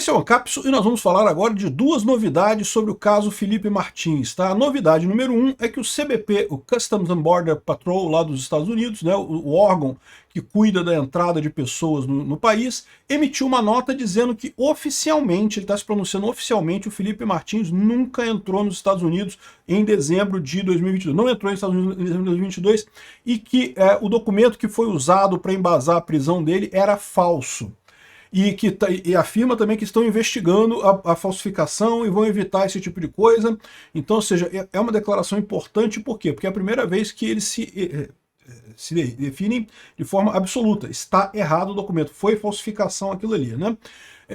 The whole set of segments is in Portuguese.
Esse é o Ancapso e nós vamos falar agora de duas novidades sobre o caso Felipe Martins. Tá? A novidade número 1 é que o CBP, o Customs and Border Patrol lá dos Estados Unidos, né, o órgão que cuida da entrada de pessoas no país, emitiu uma nota dizendo que oficialmente, ele está se pronunciando oficialmente, o Felipe Martins nunca entrou nos Estados Unidos em dezembro de 2022. Não entrou nos Estados Unidos em dezembro de 2022 e que o documento que foi usado para embasar a prisão dele era falso. E afirma também que estão investigando a falsificação e vão evitar esse tipo de coisa. Então, ou seja, é uma declaração importante, por quê? Porque é a primeira vez que eles se definem de forma absoluta. Está errado o documento, foi falsificação aquilo ali, né?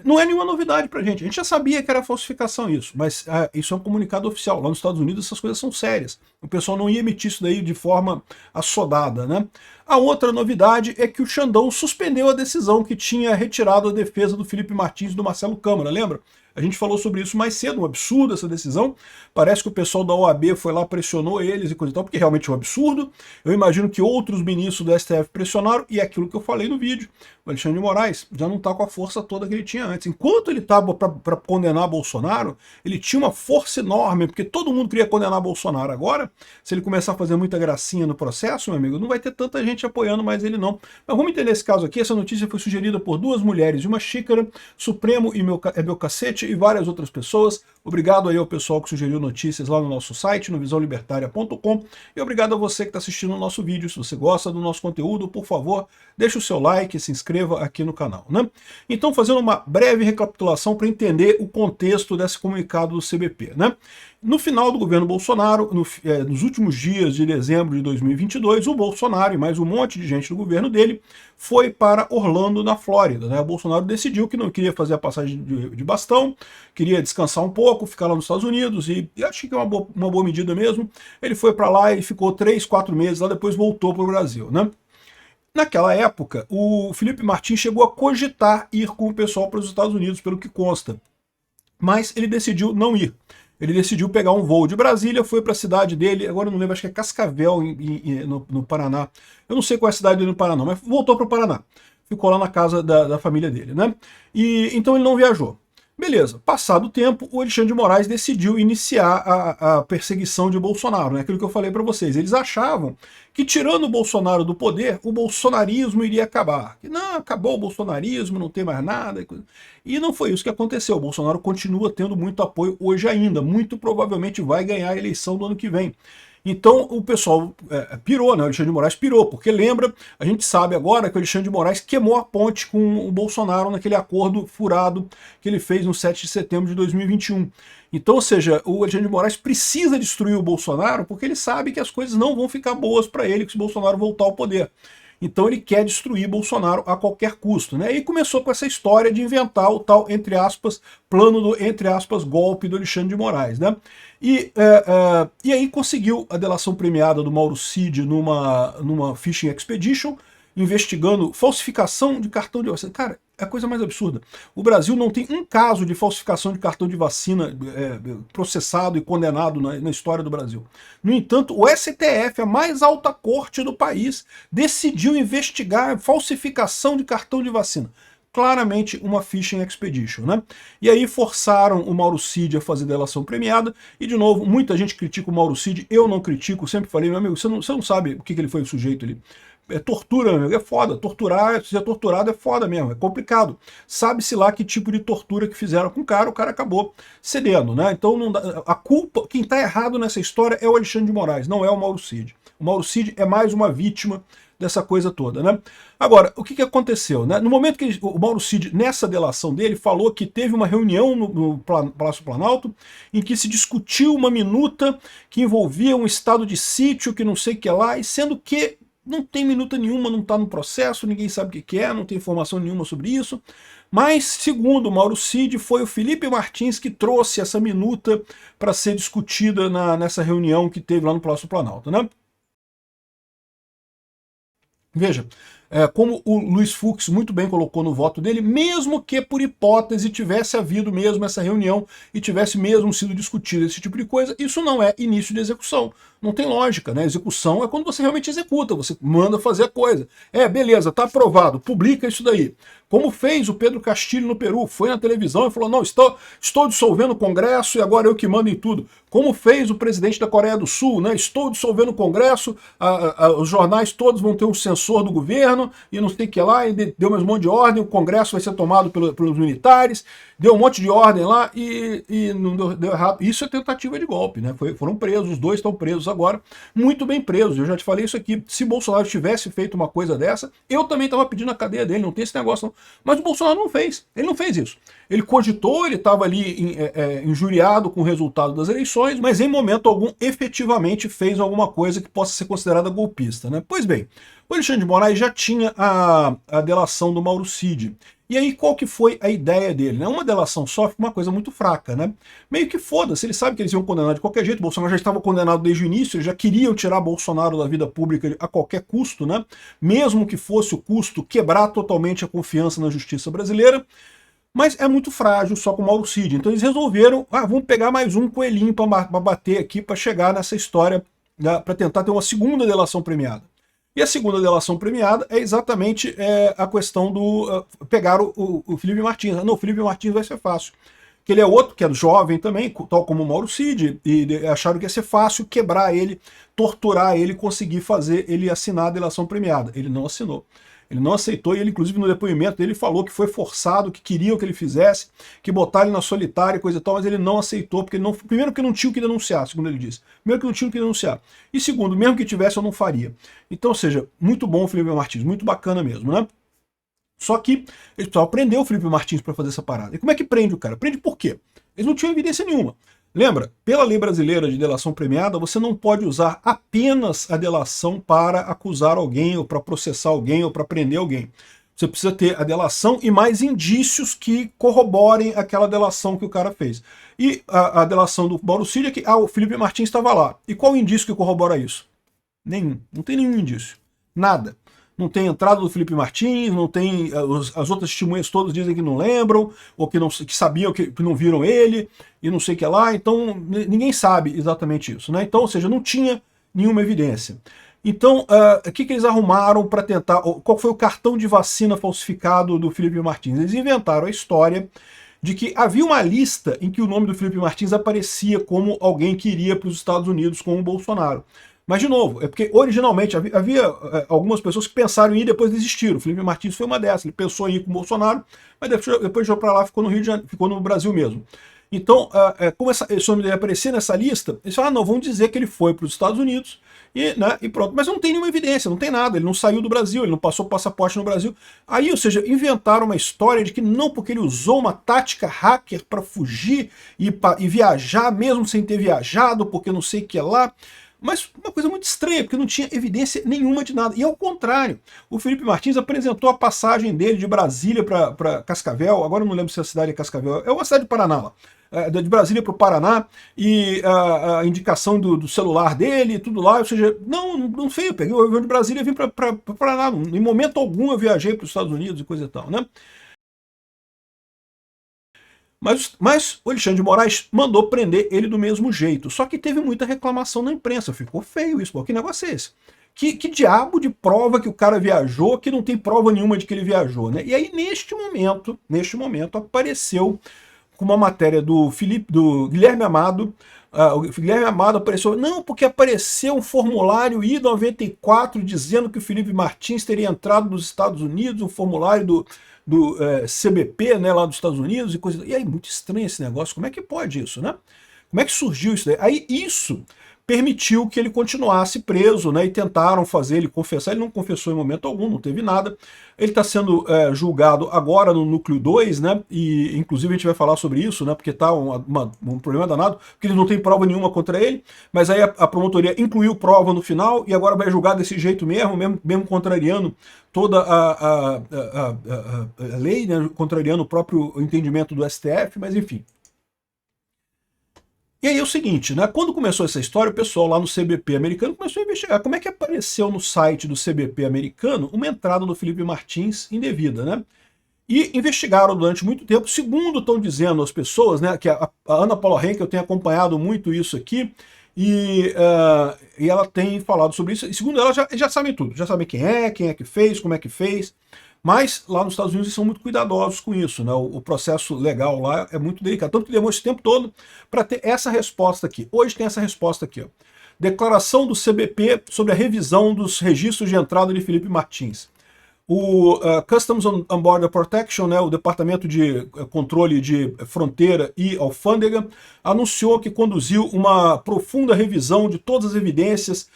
Não é nenhuma novidade pra gente, a gente já sabia que era falsificação isso, mas isso é um comunicado oficial. Lá nos Estados Unidos essas coisas são sérias. O pessoal não ia emitir isso daí de forma assodada, né? A outra novidade é que o Xandão suspendeu a decisão que tinha retirado a defesa do Felipe Martins e do Marcelo Câmara, lembra? A gente falou sobre isso mais cedo, um absurdo essa decisão. Parece que o pessoal da OAB foi lá, pressionou eles e coisa e tal, porque realmente é um absurdo. Eu imagino que outros ministros do STF pressionaram, e é aquilo que eu falei no vídeo. O Alexandre de Moraes já não está com a força toda que ele tinha antes. Enquanto ele estava para condenar Bolsonaro, ele tinha uma força enorme, porque todo mundo queria condenar Bolsonaro. Agora, se ele começar a fazer muita gracinha no processo, meu amigo, não vai ter tanta gente apoiando mais ele não. Mas vamos entender esse caso aqui. Essa notícia foi sugerida por duas mulheres de uma xícara, Supremo e meu cacete, e várias outras pessoas. Obrigado aí ao pessoal que sugeriu notícias lá no nosso site, no visãolibertaria.com, e obrigado a você que está assistindo o nosso vídeo. Se você gosta do nosso conteúdo, por favor, deixe o seu like, se inscreva aqui no canal, né? Então, fazendo uma breve recapitulação para entender o contexto desse comunicado do CBP, né? No final do governo Bolsonaro, nos últimos dias de dezembro de 2022, o Bolsonaro e mais um monte de gente do governo dele foi para Orlando, na Flórida, né? O Bolsonaro decidiu que não queria fazer a passagem de bastão, queria descansar um pouco, ficar lá nos Estados Unidos, e acho que é uma boa medida mesmo. Ele foi para lá e ficou 3, 4 meses lá, depois voltou para o Brasil, né? Naquela época, o Felipe Martins chegou a cogitar ir com o pessoal para os Estados Unidos, pelo que consta, mas ele decidiu não ir. Ele decidiu pegar um voo de Brasília, foi para a cidade dele, agora eu não lembro, acho que é Cascavel, no Paraná. Eu não sei qual é a cidade dele no Paraná, mas voltou para o Paraná. Ficou lá na casa da família dele, né? E então ele não viajou. Beleza, passado o tempo, o Alexandre de Moraes decidiu iniciar a perseguição de Bolsonaro, né? Aquilo que eu falei para vocês. Eles achavam que, tirando o Bolsonaro do poder, o bolsonarismo iria acabar. Que não, acabou o bolsonarismo, não tem mais nada. E não foi isso que aconteceu. O Bolsonaro continua tendo muito apoio hoje ainda. Muito provavelmente vai ganhar a eleição do ano que vem. Então o pessoal pirou, né? O Alexandre de Moraes pirou, porque lembra, a gente sabe agora que o Alexandre de Moraes queimou a ponte com o Bolsonaro naquele acordo furado que ele fez no 7 de setembro de 2021. Então, ou seja, o Alexandre de Moraes precisa destruir o Bolsonaro porque ele sabe que as coisas não vão ficar boas para ele se o Bolsonaro voltar ao poder. Então ele quer destruir Bolsonaro a qualquer custo, né? E começou com essa história de inventar o tal, entre aspas, plano do, entre aspas, golpe do Alexandre de Moraes, né? E aí conseguiu a delação premiada do Mauro Cid numa Fishing Expedition, investigando falsificação de cartão de vacina. Cara, é a coisa mais absurda. O Brasil não tem um caso de falsificação de cartão de vacina processado e condenado na história do Brasil. No entanto, o STF, a mais alta corte do país, decidiu investigar falsificação de cartão de vacina. Claramente uma Fishing Expedition, né? E aí forçaram o Mauro Cid a fazer delação premiada, e de novo, muita gente critica o Mauro Cid, eu não critico, sempre falei, meu amigo, você não sabe o que ele foi o sujeito ali. É tortura, meu amigo, é foda. Torturar, ser torturado é foda mesmo, é complicado. Sabe-se lá que tipo de tortura que fizeram com o cara acabou cedendo, né? Então não dá, a culpa, quem tá errado nessa história é o Alexandre de Moraes, não é o Mauro Cid. O Mauro Cid é mais uma vítima dessa coisa toda, né? Agora, o que aconteceu, né? No momento que o Mauro Cid, nessa delação dele, falou que teve uma reunião no Palácio Planalto em que se discutiu uma minuta que envolvia um estado de sítio, que não sei o que lá, e sendo que não tem minuta nenhuma, não está no processo, ninguém sabe o que é, não tem informação nenhuma sobre isso. Mas, segundo o Mauro Cid, foi o Felipe Martins que trouxe essa minuta para ser discutida nessa reunião que teve lá no Palácio Planalto, né? Veja, como o Luiz Fux muito bem colocou no voto dele, mesmo que por hipótese tivesse havido mesmo essa reunião e tivesse mesmo sido discutido esse tipo de coisa, isso não é início de execução. Não tem lógica, né? Execução é quando você realmente executa, você manda fazer a coisa. Beleza, tá aprovado, publica isso daí. Como fez o Pedro Castilho no Peru, foi na televisão e falou, não, estou dissolvendo o Congresso e agora eu que mando em tudo. Como fez o presidente da Coreia do Sul, né? Estou dissolvendo o Congresso, os jornais todos vão ter um censor do governo e não sei o que lá, e deu mais um monte de ordem, o Congresso vai ser tomado pelos militares, deu um monte de ordem lá e não deu errado. Isso é tentativa de golpe, né? Foram presos, os dois estão presos agora, muito bem presos. Eu já te falei isso aqui, se Bolsonaro tivesse feito uma coisa dessa, eu também estava pedindo a cadeia dele, não tem esse negócio não. Mas o Bolsonaro não fez, ele não fez isso. Ele cogitou, ele estava ali injuriado com o resultado das eleições, mas em momento algum efetivamente fez alguma coisa que possa ser considerada golpista, né? Pois bem, o Alexandre de Moraes já tinha a delação do Mauro Cid. E aí qual que foi a ideia dele? Né? Uma delação só fica uma coisa muito fraca, né? Meio que foda-se, ele sabe que eles iam condenar de qualquer jeito, Bolsonaro já estava condenado desde o início, eles já queriam tirar Bolsonaro da vida pública a qualquer custo, né? Mesmo que fosse o custo quebrar totalmente a confiança na justiça brasileira, mas é muito frágil só com o Mauro Cid. Então eles resolveram, vamos pegar mais um coelhinho para bater aqui, para chegar nessa história, né, para tentar ter uma segunda delação premiada. E a segunda delação premiada é exatamente a questão do pegar o Felipe Martins. Não, o Felipe Martins vai ser fácil. Que ele é outro, que é jovem também, tal como o Mauro Cid, e acharam que ia ser fácil quebrar ele, torturar ele, conseguir fazer ele assinar a delação premiada. Ele não assinou. Ele não aceitou e ele, inclusive, no depoimento dele falou que foi forçado, que queriam que ele fizesse, que botaram ele na solitária e coisa e tal, mas ele não aceitou, porque ele não, primeiro que não tinha o que denunciar, segundo ele disse. Primeiro que não tinha o que denunciar. E segundo, mesmo que tivesse, eu não faria. Então, ou seja, muito bom o Felipe Martins, muito bacana mesmo, né? Só que eles precisavam prender o Felipe Martins para fazer essa parada. E como é que prende o cara? Prende por quê? Eles não tinham evidência nenhuma. Lembra, pela lei brasileira de delação premiada, você não pode usar apenas a delação para acusar alguém, ou para processar alguém, ou para prender alguém. Você precisa ter a delação e mais indícios que corroborem aquela delação que o cara fez. E a delação do Mauro Cid é que o Felipe Martins estava lá. E qual o indício que corrobora isso? Nenhum. Não tem nenhum indício. Nada. Não tem entrada do Felipe Martins, não tem. As outras testemunhas todas dizem que não lembram, ou que sabiam que não viram ele, e não sei o que lá. Então, ninguém sabe exatamente isso, né? Então, ou seja, não tinha nenhuma evidência. Então, o que eles arrumaram para tentar. Qual foi o cartão de vacina falsificado do Felipe Martins? Eles inventaram a história de que havia uma lista em que o nome do Felipe Martins aparecia como alguém que iria para os Estados Unidos com o Bolsonaro. Mas, de novo, é porque originalmente havia algumas pessoas que pensaram em ir e depois desistiram. O Felipe Martins foi uma dessas. Ele pensou em ir com o Bolsonaro, mas depois foi para lá, ficou no Rio de Janeiro, ficou no Brasil mesmo. Então, como esse nome dele aparecia nessa lista, eles falaram, não, vamos dizer que ele foi para os Estados Unidos e pronto. Mas não tem nenhuma evidência, não tem nada. Ele não saiu do Brasil, ele não passou passaporte no Brasil. Aí, ou seja, inventaram uma história de que não, porque ele usou uma tática hacker para fugir e viajar, mesmo sem ter viajado, porque não sei o que é lá. Mas uma coisa muito estranha, porque não tinha evidência nenhuma de nada. E ao contrário, o Felipe Martins apresentou a passagem dele de Brasília para Cascavel, agora eu não lembro se a cidade é Cascavel, é uma cidade do Paraná lá. De Brasília para o Paraná, e a indicação do celular dele e tudo lá, ou seja, não fui, eu peguei o avião de Brasília e vim para o Paraná. Em momento algum eu viajei para os Estados Unidos e coisa e tal, né? Mas o Alexandre de Moraes mandou prender ele do mesmo jeito. Só que teve muita reclamação na imprensa. Ficou feio isso. Pô, que negócio é esse? Que diabo de prova que o cara viajou que não tem prova nenhuma de que ele viajou, né? E aí, neste momento, apareceu com uma matéria do Guilherme Amado. O Guilherme Amado apareceu, não, porque apareceu um formulário I-94 dizendo que o Felipe Martins teria entrado nos Estados Unidos, um formulário do CBP, né, lá dos Estados Unidos, e coisa. E aí, muito estranho esse negócio, como é que pode isso, né? Como é que surgiu isso daí? Aí isso permitiu que ele continuasse preso, né, e tentaram fazer ele confessar. Ele não confessou em momento algum, não teve nada. Ele está sendo julgado agora no Núcleo 2, né, e inclusive a gente vai falar sobre isso, né, porque está um problema danado, porque eles não têm prova nenhuma contra ele, mas aí a promotoria incluiu prova no final e agora vai julgar desse jeito mesmo contrariando toda a lei, né, contrariando o próprio entendimento do STF, mas enfim. E aí é o seguinte, né? Quando começou essa história, o pessoal lá no CBP americano começou a investigar como é que apareceu no site do CBP americano uma entrada do Felipe Martins indevida, né? E investigaram durante muito tempo, segundo estão dizendo as pessoas, né? Que a Ana Paula Henkel tem acompanhado muito isso aqui, e ela tem falado sobre isso, e segundo ela, já sabem tudo, já sabem quem é que fez, como é que fez, mas lá nos Estados Unidos eles são muito cuidadosos com isso, né? O processo legal lá é muito delicado, tanto que demorou esse tempo todo para ter essa resposta aqui. Hoje tem essa resposta aqui, ó. Declaração do CBP sobre a revisão dos registros de entrada de Felipe Martins. O Customs and Border Protection, né, o Departamento de Controle de Fronteira e Alfândega, anunciou que conduziu uma profunda revisão de todas as evidências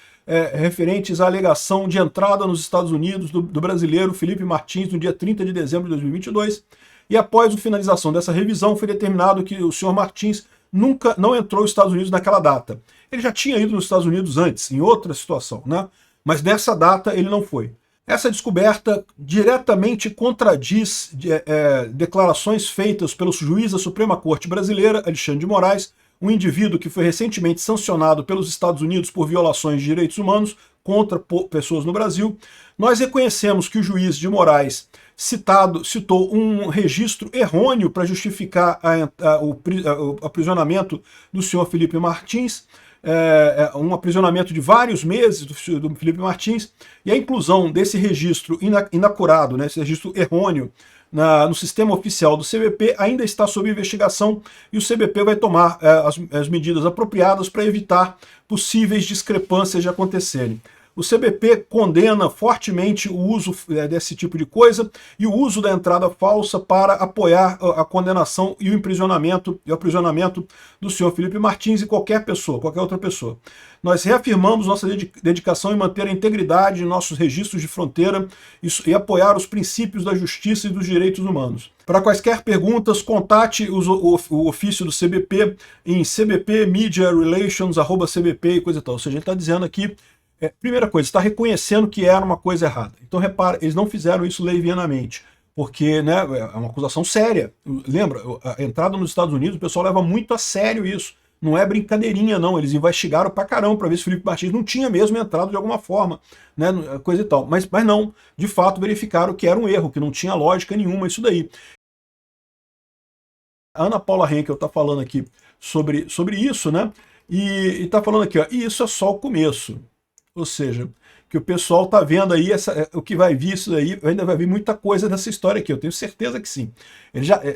referentes à alegação de entrada nos Estados Unidos do brasileiro Felipe Martins no dia 30 de dezembro de 2022, e após a finalização dessa revisão foi determinado que o senhor Martins nunca não entrou nos Estados Unidos naquela data. Ele já tinha ido nos Estados Unidos antes, em outra situação, né? Mas nessa data ele não foi. Essa descoberta diretamente contradiz declarações feitas pelo juiz da Suprema Corte Brasileira, Alexandre de Moraes, um indivíduo que foi recentemente sancionado pelos Estados Unidos por violações de direitos humanos contra pessoas no Brasil. Nós reconhecemos que o juiz de Moraes citou um registro errôneo para justificar o aprisionamento do senhor Felipe Martins, um aprisionamento de vários meses do Felipe Martins, e a inclusão desse registro inacurado, né, esse registro errôneo, no sistema oficial do CBP ainda está sob investigação, e o CBP vai tomar as medidas apropriadas para evitar possíveis discrepâncias de acontecerem. O CBP condena fortemente o uso desse tipo de coisa e o uso da entrada falsa para apoiar a condenação e o aprisionamento do senhor Felipe Martins e qualquer outra pessoa. Nós reafirmamos nossa dedicação em manter a integridade de nossos registros de fronteira e apoiar os princípios da justiça e dos direitos humanos. Para quaisquer perguntas, contate o ofício do CBP em cbpmediarelations@cbp e coisa e tal. Ou seja, ele está dizendo aqui, primeira coisa, está reconhecendo que era uma coisa errada. Então, repara, eles não fizeram isso levianamente, porque, né, é uma acusação séria. Lembra, a entrada nos Estados Unidos, o pessoal leva muito a sério isso. Não é brincadeirinha, não. Eles investigaram pra caramba para ver se o Felipe Martins não tinha mesmo entrado de alguma forma, né, coisa e tal. Mas não, de fato, verificaram que era um erro, que não tinha lógica nenhuma isso daí. A Ana Paula Henkel está falando aqui sobre isso, né? E está falando aqui, ó, e isso é só o começo. Ou seja, que o pessoal está vendo aí, o que vai vir isso aí, ainda vai vir muita coisa dessa história aqui, eu tenho certeza que sim.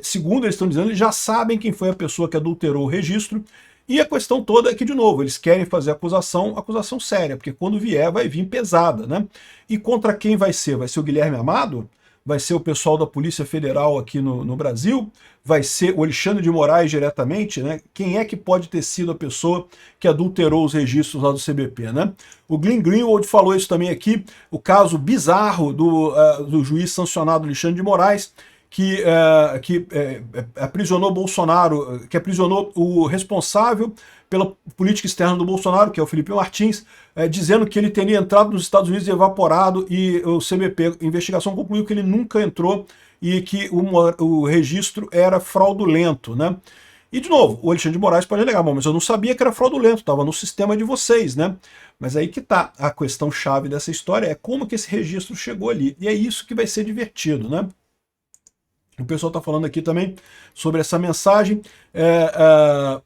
Segundo eles estão dizendo, eles já sabem quem foi a pessoa que adulterou o registro, e a questão toda é que, de novo, eles querem fazer acusação séria, porque quando vier vai vir pesada, né? E contra quem vai ser? Vai ser o Guilherme Amado? Vai ser o pessoal da Polícia Federal aqui no Brasil? Vai ser o Alexandre de Moraes diretamente, né? Quem é que pode ter sido a pessoa que adulterou os registros lá do CBP, né? O Glenn Greenwald falou isso também aqui, o caso bizarro do juiz sancionado Alexandre de Moraes, que aprisionou Bolsonaro, que aprisionou o responsável pela política externa do Bolsonaro, que é o Felipe Martins, dizendo que ele teria entrado nos Estados Unidos e evaporado, e o CBP, a investigação concluiu que ele nunca entrou e que o registro era fraudulento, né? E, de novo, o Alexandre de Moraes pode alegar, bom, mas eu não sabia que era fraudulento, estava no sistema de vocês, né? Mas aí que tá a questão chave dessa história, é como que esse registro chegou ali. E é isso que vai ser divertido, né? O pessoal está falando aqui também sobre essa mensagem. É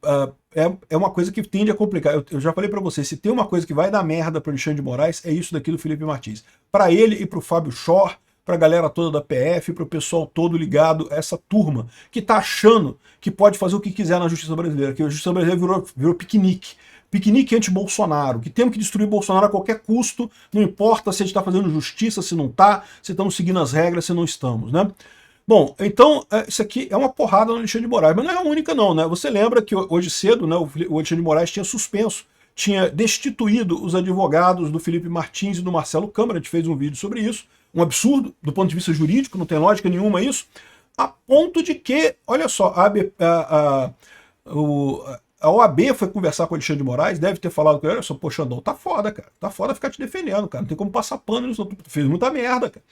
uma coisa que tende a complicar. Eu já falei para vocês, se tem uma coisa que vai dar merda para o Alexandre de Moraes, é isso daqui do Felipe Martins. Para ele e para o Fábio Schor, para a galera toda da PF, para o pessoal todo ligado a essa turma, que está achando que pode fazer o que quiser na justiça brasileira, que a justiça brasileira virou piquenique. Piquenique anti-Bolsonaro, que temos que destruir Bolsonaro a qualquer custo, não importa se a gente está fazendo justiça, se não está, se estamos seguindo as regras, se não estamos, né? Bom, então, isso aqui é uma porrada no Alexandre de Moraes, mas não é a única não, né? Você lembra que hoje cedo, né, o Alexandre de Moraes tinha suspenso, tinha destituído os advogados do Felipe Martins e do Marcelo Câmara, a gente fez um vídeo sobre isso, um absurdo do ponto de vista jurídico, não tem lógica nenhuma isso, a ponto de que, olha só, a OAB foi conversar com o Alexandre de Moraes, deve ter falado com ele, olha só, pô, Xandão, tá foda, cara, tá foda ficar te defendendo, cara, não tem como passar pano nisso, tu fez muita merda, cara.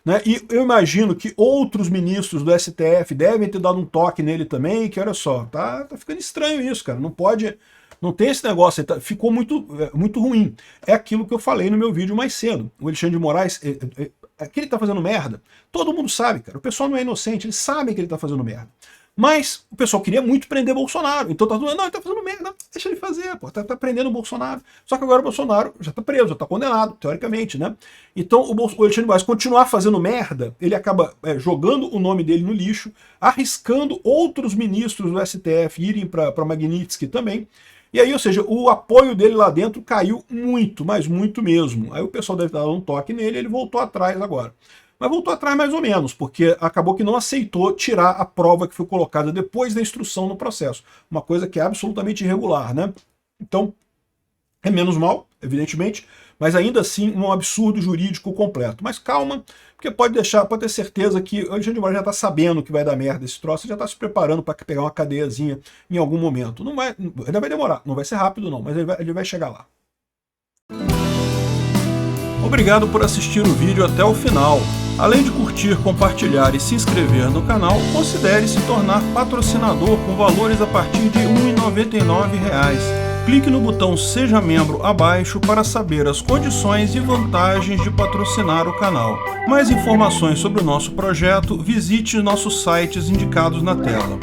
né? E eu imagino que outros ministros do STF devem ter dado um toque nele também, que olha só, tá ficando estranho isso, cara, não pode... Não tem esse negócio, ficou muito ruim. É aquilo que eu falei no meu vídeo mais cedo. O Alexandre de Moraes, que ele tá fazendo merda, todo mundo sabe, cara. O pessoal não é inocente, eles sabem que ele tá fazendo merda. Mas o pessoal queria muito prender Bolsonaro. Então tá falando, não, ele tá fazendo merda, deixa ele fazer, pô, tá prendendo o Bolsonaro. Só que agora o Bolsonaro já tá preso, já tá condenado, teoricamente, né? Então o Alexandre de Moraes continuar fazendo merda, ele acaba jogando o nome dele no lixo, arriscando outros ministros do STF irem pra Magnitsky também. E aí, ou seja, o apoio dele lá dentro caiu muito, mas muito mesmo. Aí o pessoal deve dar um toque nele, ele voltou atrás agora. Mas voltou atrás mais ou menos, porque acabou que não aceitou tirar a prova que foi colocada depois da instrução no processo. Uma coisa que é absolutamente irregular, né? Então, é menos mal, evidentemente, mas ainda assim um absurdo jurídico completo. Mas calma, porque pode ter certeza que o Alexandre de Moraes já está sabendo que vai dar merda esse troço, já está se preparando para pegar uma cadeiazinha em algum momento. Ainda vai demorar, não vai ser rápido não, mas ele vai chegar lá. Obrigado por assistir o vídeo até o final. Além de curtir, compartilhar e se inscrever no canal, considere se tornar patrocinador com valores a partir de R$ 1,99. Clique no botão Seja Membro abaixo para saber as condições e vantagens de patrocinar o canal. Mais informações sobre o nosso projeto, visite nossos sites indicados na tela.